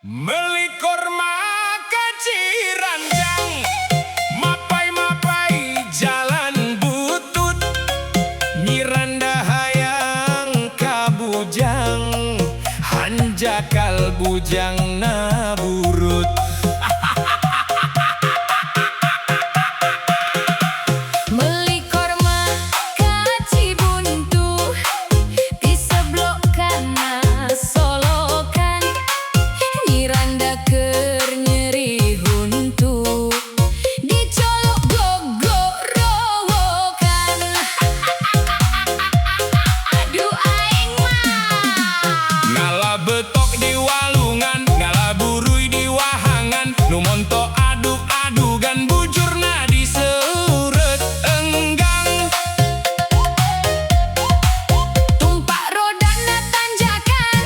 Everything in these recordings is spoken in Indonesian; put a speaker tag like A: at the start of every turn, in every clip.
A: Meli korma kaciranjang, mapai-mapai jalan butut, Miranda hayang kabujang, hanjakal bujang naburut.
B: Meli korma kaci buntu di seblok kana solokan, Miranda keur nyeri huntu dicolok gogorowokan. Aduh aing mah
A: Ngala betok di walungan, ngala buruy di wahangan, nu monto adug-adugan bujurna diseureut enggang.
B: tumpak rodana tanjakan,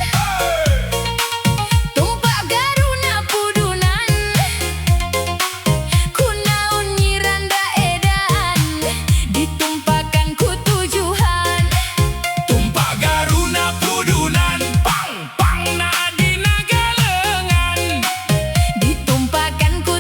B: tumpak garuna pudunan, kunaon Miranda edan ditumpakan ku tujuan.
A: Tumpak garuna pudunan, pang pang na dina galengan.
B: Ditumpakan ku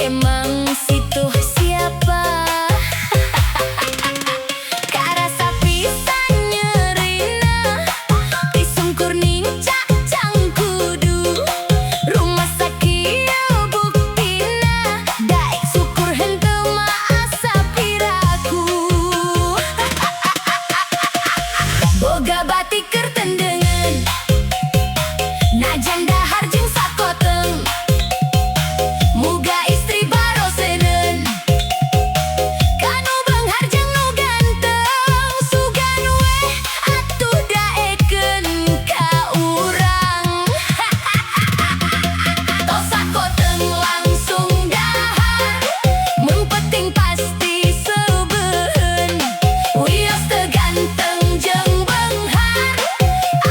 B: emang situ siapa? Karasa pisan nyerina disungkur ning cacang kudu rumah sakieu buktina daek syukur henteu maasa piraku. Boga batik keur tendengan najan dahar jeung sakoteng muga istri barosenen kanu beunghar jeung nu ganteng sugan we atuh daekeun ka urang. Tos sakoteng langsung dahar mun penting pasti seubeun wios teu ganteng jeung beunghar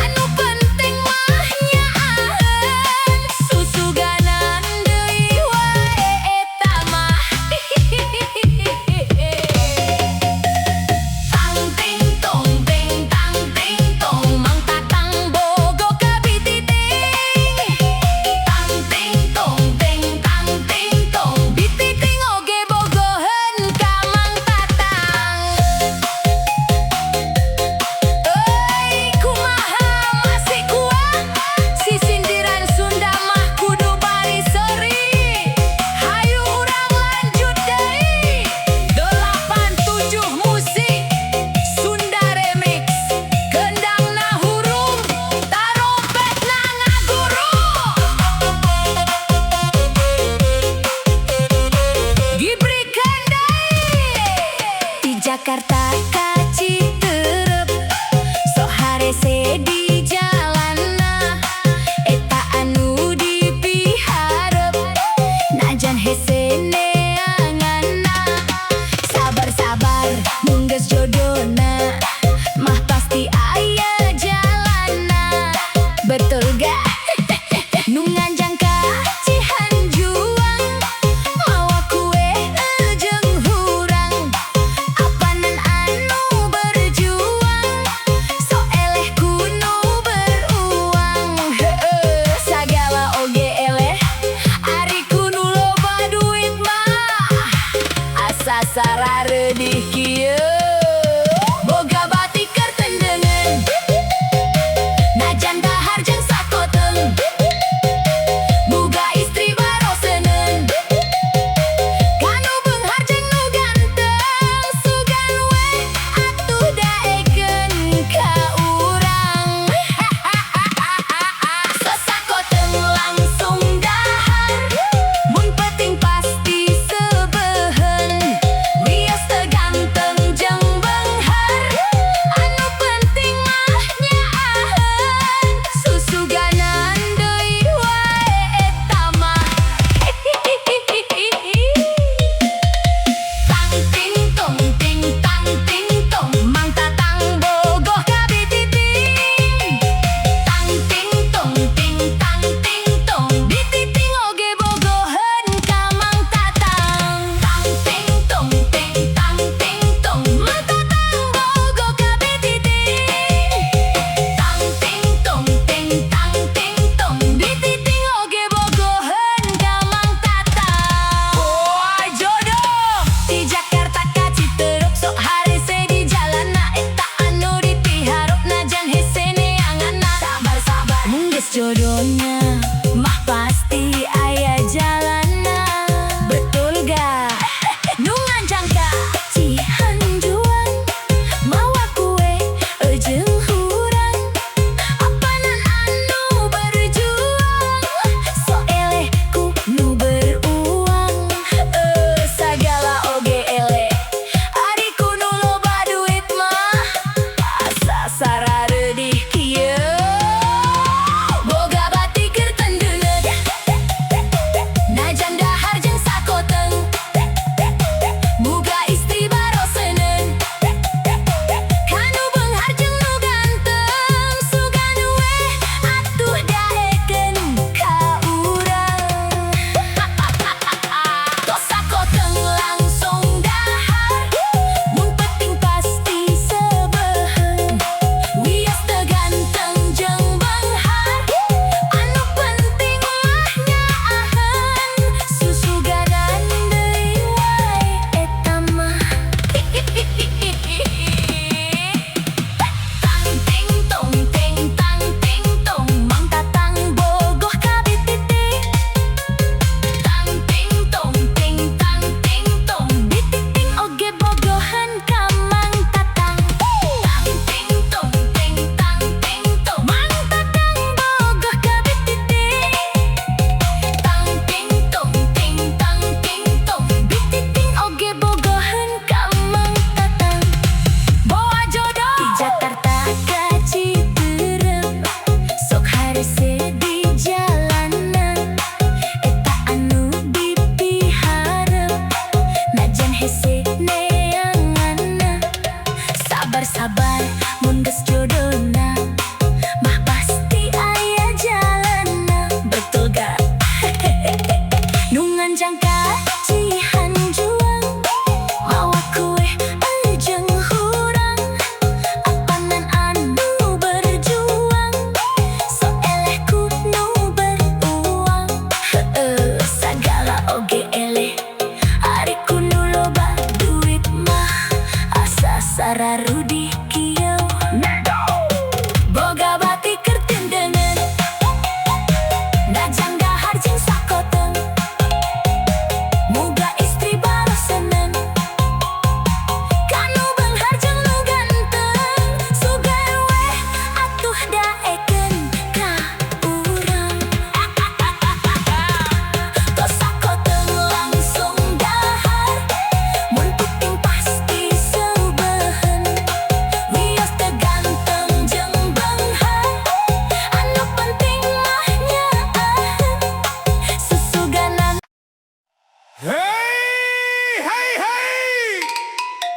B: anu penting mah nyaahan susuganan deui wae eta mah. Tang ting tong ting tang ting tong Mang Tatang bogo ka bititing. Tang ting tong ting tang ting tong bititing oge bogoheun ka Mang Tatang. Euy kumaha masih kuat si sindiran Sunda mah kudu bari seuri. Hayu urang lanjut deui 87 musik Sunda remix kendangna hurum tarompetna ngaguru. Gibrikeun deui di Jakarta ka Citerep sok harese di jalanna eta anu dipiharep najan hese neanganna sabar-sabar mun geus jodona mah pasti aya jalanna. Betul ga? Nu nganjang ka Cihanjuang mawa kue jeung hurang apanan anu berjuang so eleh kudu beruang. Heueuh sagala oge eleh ari kudu loba duit mah asa sarareudih kieu. Boga batik keur tendengan najan dahar jeung sakoteng muga istri barosenen kanu beunghar jeung nu ganteng sugan we atuh daekeun ka urang. Sesakoteng langsung dahar mun penting pasti seubeun wios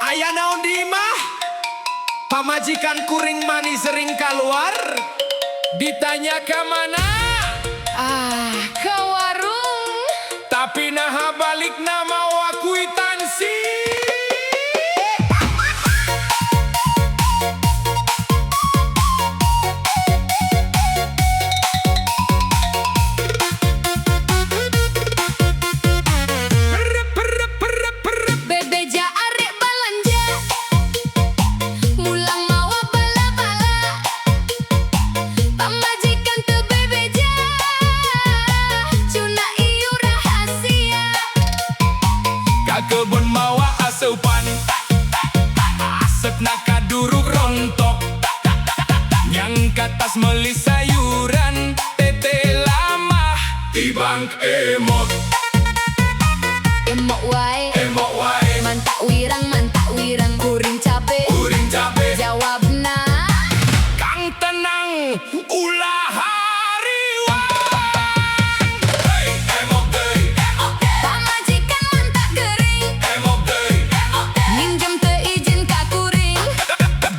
A: Aya naon di imah? Pamajikan kuring mani sering keluar. Ditanya ke mana?
B: Ke warung.
A: Tapi nah balik nama wa kwitansi.
B: Bebeja arek balanja, mulang mawa bala-bala. Pamajikan teu bebeja, cuna ieu rahasia.
A: Ka kebun mawa asupan, asepna kaduruk rontok. Yang katas meli sayuran, tete lama tibang emot.
B: Emok wae,
A: Emok wae,
B: mantak wirang, kuring capek.
A: uring cabe.
B: Jawabna,
A: Kang tenang, ulah hariwang. Hey, emok deui,
B: pamajikan mantak gering,
A: emok deui.
B: minjem teu izin ka kuring.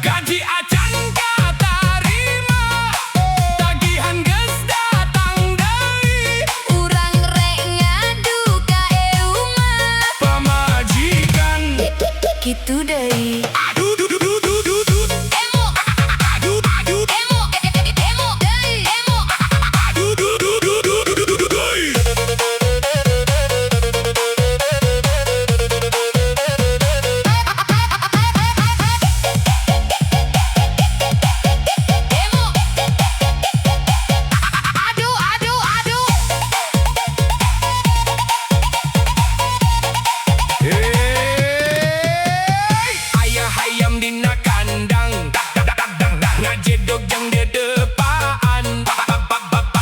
A: Gaji acan katarima, tagihan geus datang deui.
B: Urang rek ngadu ka euma,
A: Pamajikan,
B: kitu deui.
A: aduh duh duh duh duh duh duh.
B: Emok,
A: Aduh aduh
B: emok, emok deui, emok.
A: aduh duh duh duh duh duh duh duh duh.
B: Emok. Aduh, aduh, aduh.
A: Hey, ayah hayam dina kandang, ngajedog jang di depaan.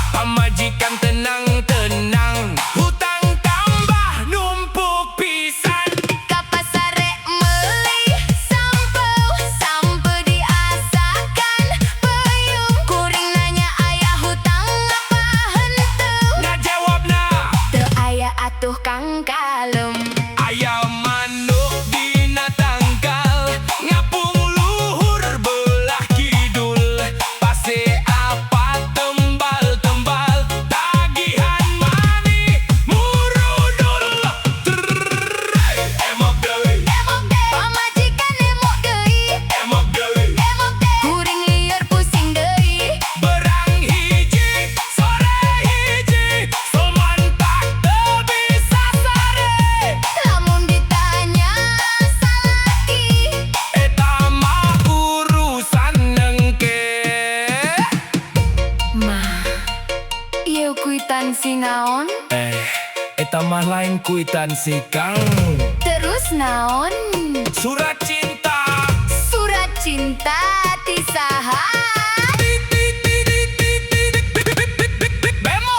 A: Pamajikan tenang-tenang, hutang tambah numpuk pisan.
B: Ka pasar rek meuli sampeu diasakan peuyeum. Kuring nanya aya hutang apa henteu.
A: Ngajawabna,
B: Teu aya atuh Kang Kalem.
A: ayam manuk dina tangkal, ngapung luhur belah kidul. Pase apa tembal-tembal, tagihan mani murudul. Trrrr, emok deui,
B: Emok deui, pamajikan emok deui.
A: emok deui.
B: Emok deui, kuring lieur pusing deui.
A: Berang hiji, sore hiji, semantak teu bisa sare.
B: Lamun ditanya salaki,
A: Eta mah urusan nengke.
B: mah ieu kuitansi naon?
A: Eta mah lain kwitansi Kang.
B: Terus naon?
A: Surat cinta.
B: Surat cinta ti saha?
A: Bemo.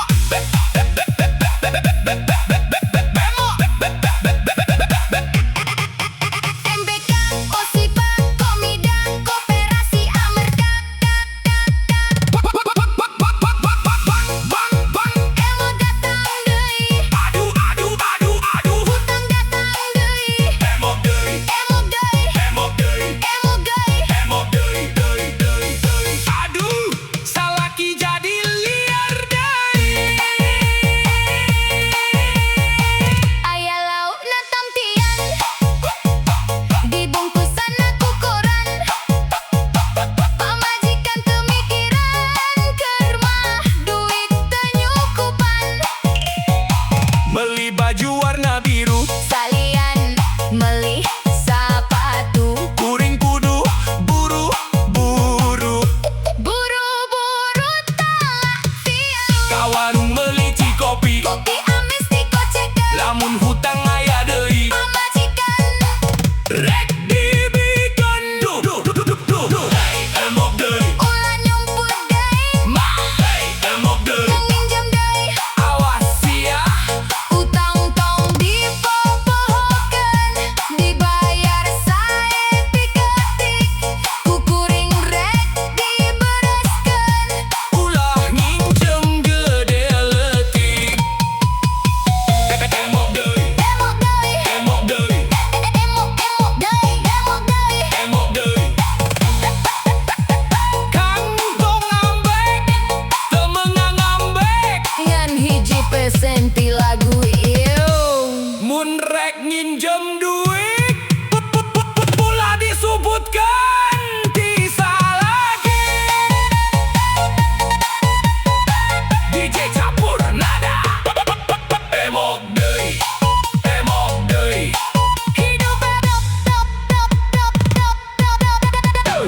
B: MBK, Osipa, Komida, Koperasi Amerda. Emo datang deui,
A: Aduh aduh aduh aduh.
B: hutang datang deui.
A: Emok deui,
B: Emok deui,
A: emok deui,
B: emok deui.
A: emok deui deui deui deui. minjem duit pula disebutkan tisa lagi. DJ campur nada emok deui, emok deui.
B: Hidup dop dop dop dop dop dop dop.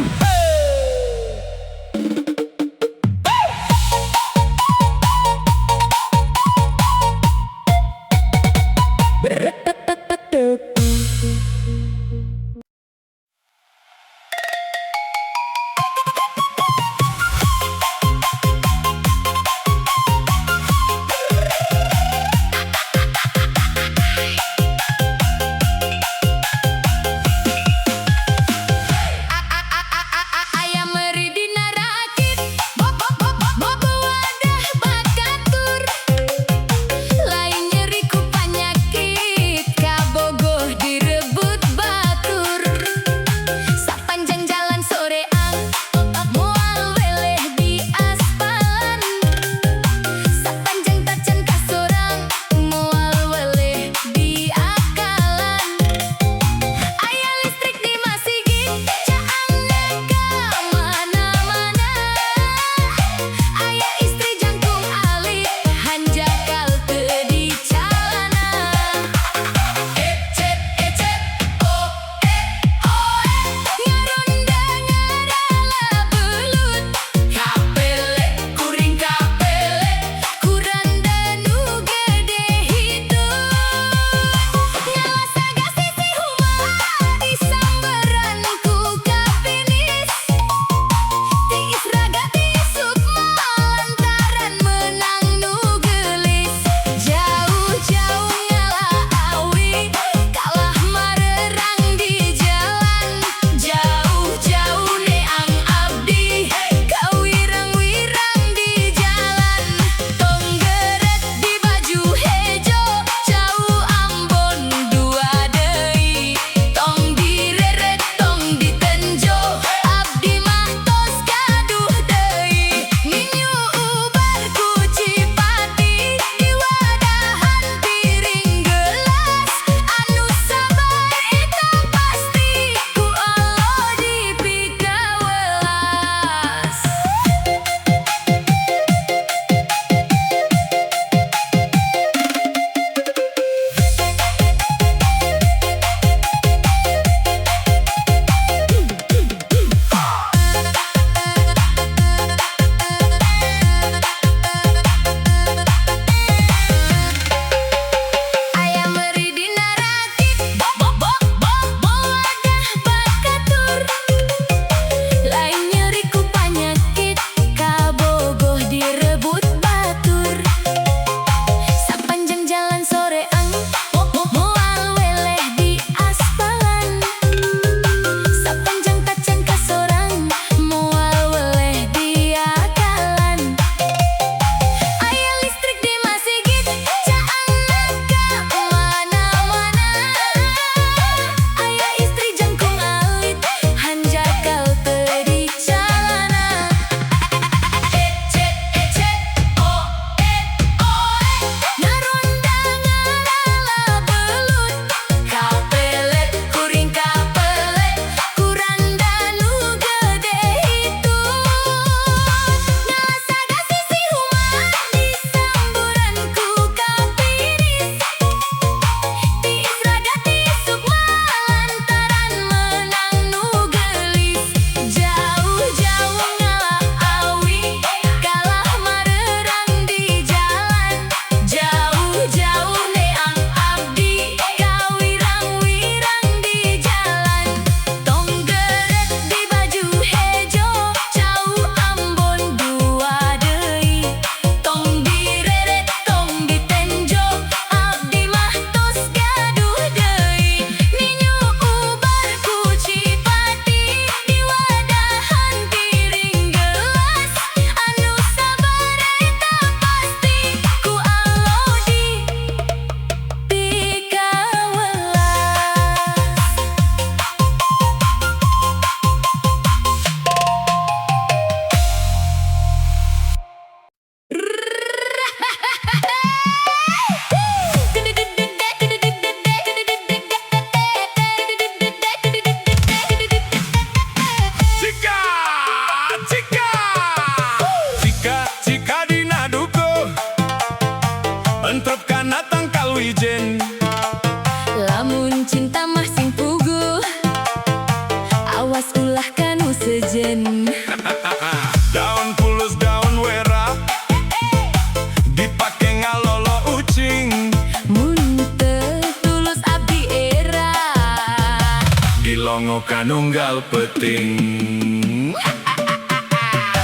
A: Longo kanunggal peting.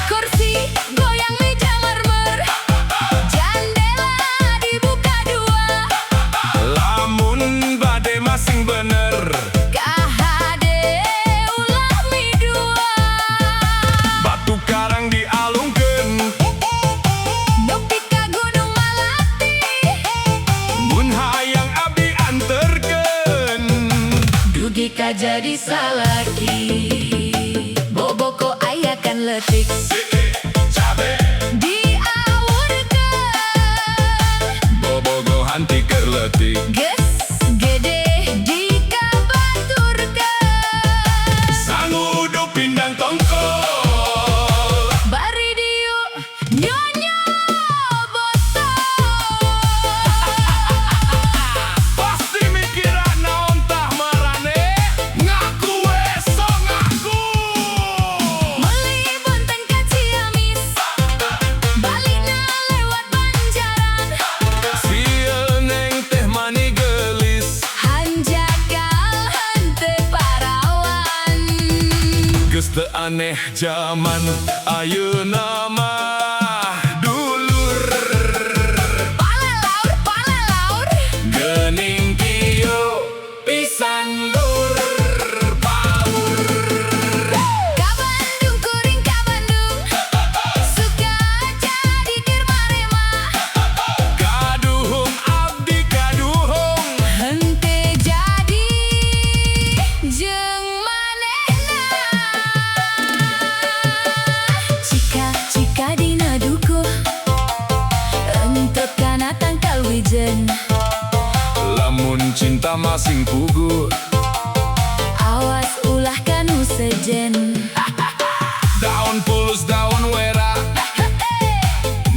B: Kursi goyang meja marmer, jendela dibuka dua.
A: Lamun bade masing bener,
B: KHD ulah mi dua.
A: batu karang dialungkeun,
B: Nepi ka Gunung Malati,
A: mun hayang abdi anterkeun.
B: dugi ka jadi salaki. Boboko ayakan letik
A: Cabe
B: diawurkeun.
A: bobogo hanti keur leutik.
B: Geus gede dikabaturkeun.
A: Sangudu pindang tongkol,
B: Bari diu nyonya botol.
A: pasti mikiran naon tah marane. Ngaku we sok ngaku.
B: Meuli bonteng ka Ciamis, balikna lewat Banjaran.
A: Sieun neng teh mani geulis,
B: Hanjagal henteu parawan.
A: geus teu aneh zaman ayeuna mah. Dulur
B: Palelaur
A: geuning kieu pisan dur paur.
B: ka Bandung, kuring ka Bandung. Suka jadi keur marema,
A: Kaduhung abdi kaduhung,
B: henteu jadi jeung manehna. Cika dina dukuh, entot kana tangkal wijen.
A: lamun cinta masing puguh.
B: Awas ulah kanu sejen.
A: Daun pulus daun wera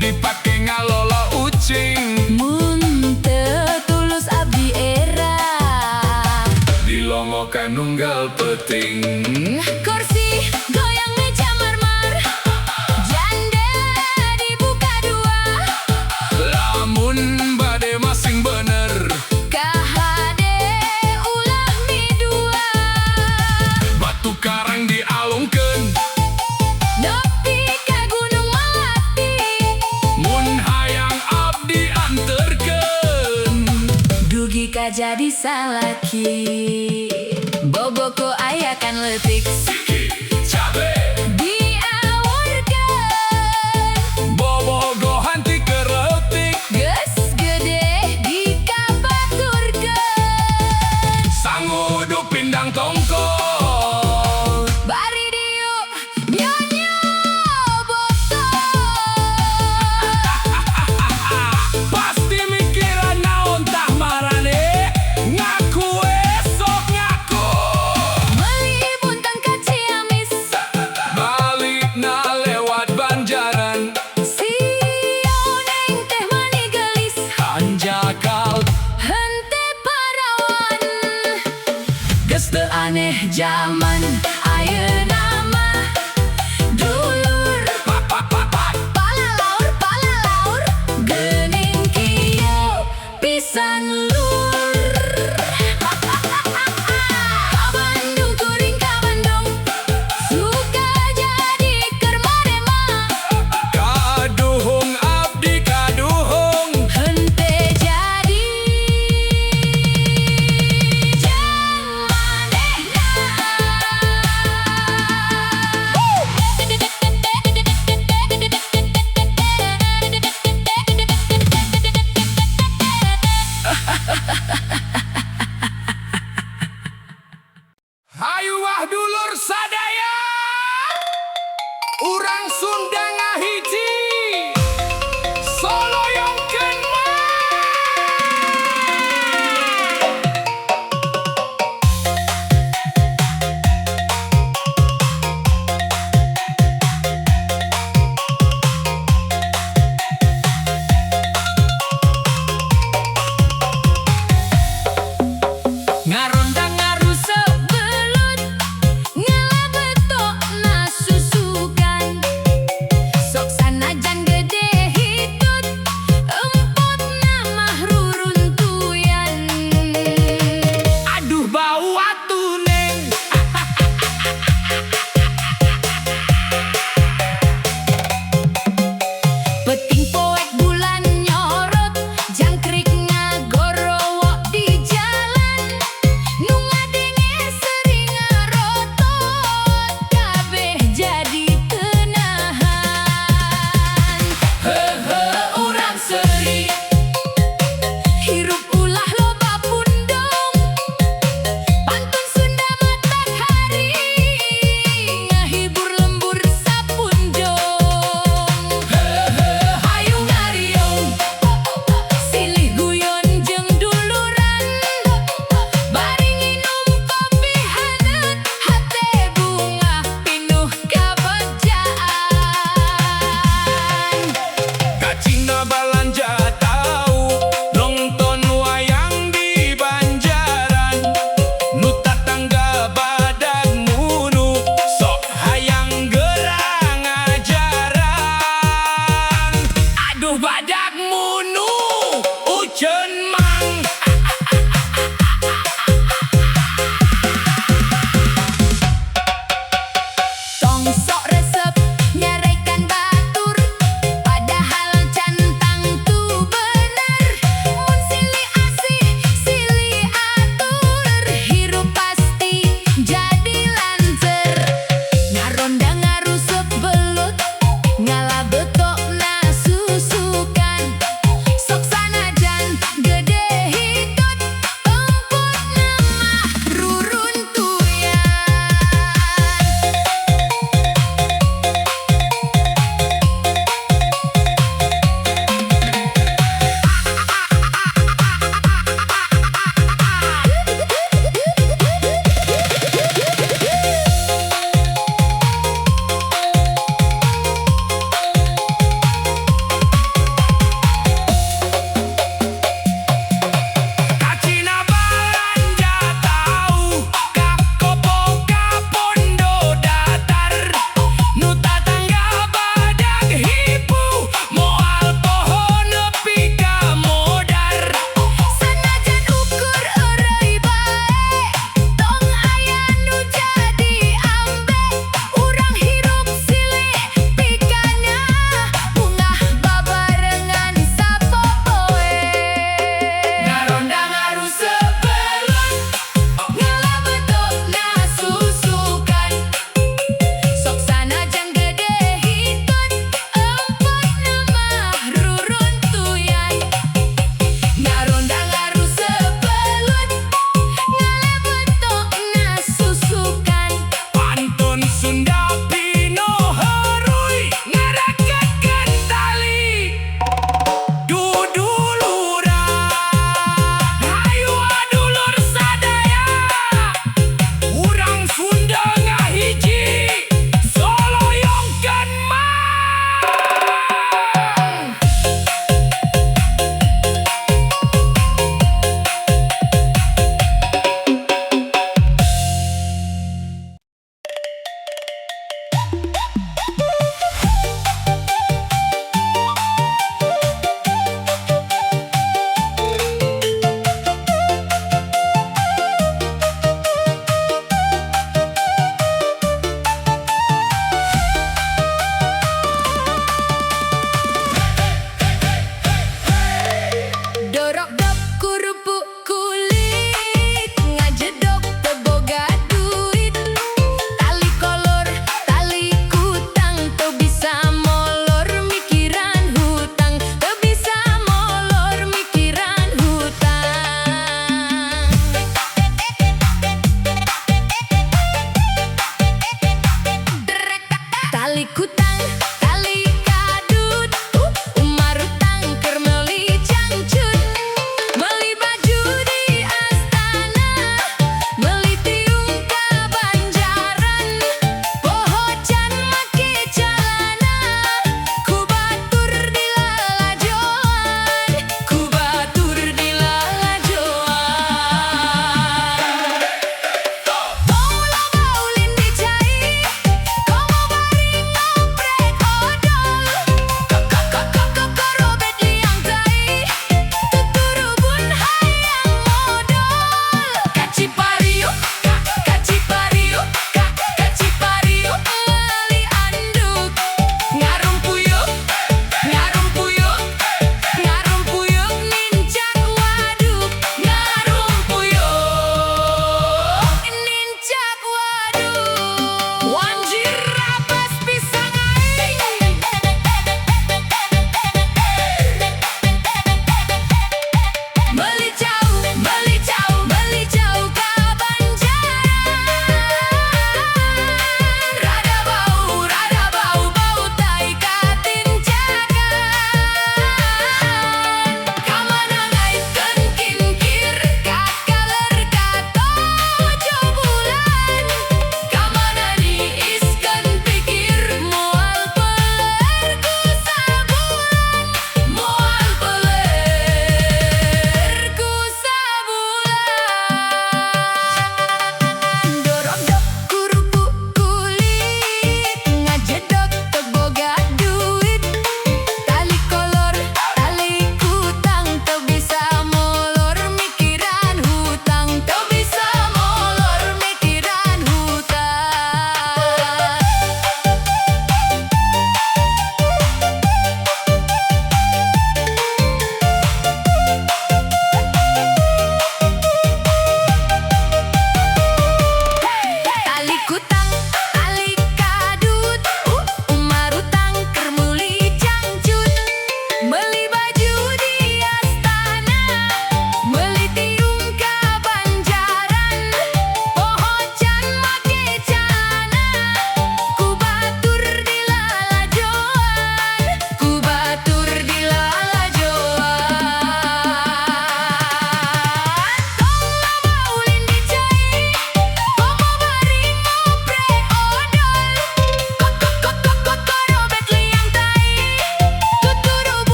A: dipake ngalola ucing.
B: Mun teu tulus abdi era.
A: Dilongo kanunggal peting.
B: Kursi goyang meja marmer, jendela dibuka dua.
A: Lamun bade masing bener,
B: KHD ulah mi dua.
A: batu karang dialungkeun,
B: Nepi ka Gunung Malati,
A: mun hayang abdi anterkeun.
B: dugi ka jadi salaki. Boboko ayakan letik
A: Cabe
B: diawurkeun.
A: bobogo hanti keur leutik.
B: Geus gede dikabaturkeun.
A: Sangudu pindang tongkol,
B: Bari diu nyonya botol.
A: pasti mikiran naon tah marane. Ngaku we sok ngaku.
B: Meuli bonteng ka Ciamis,
A: Balikna lewat Banjaran,
B: sieun neng teh mani geulis.
A: Hanjakal
B: Henteu parawan, geus teu aneh zaman ayeuna.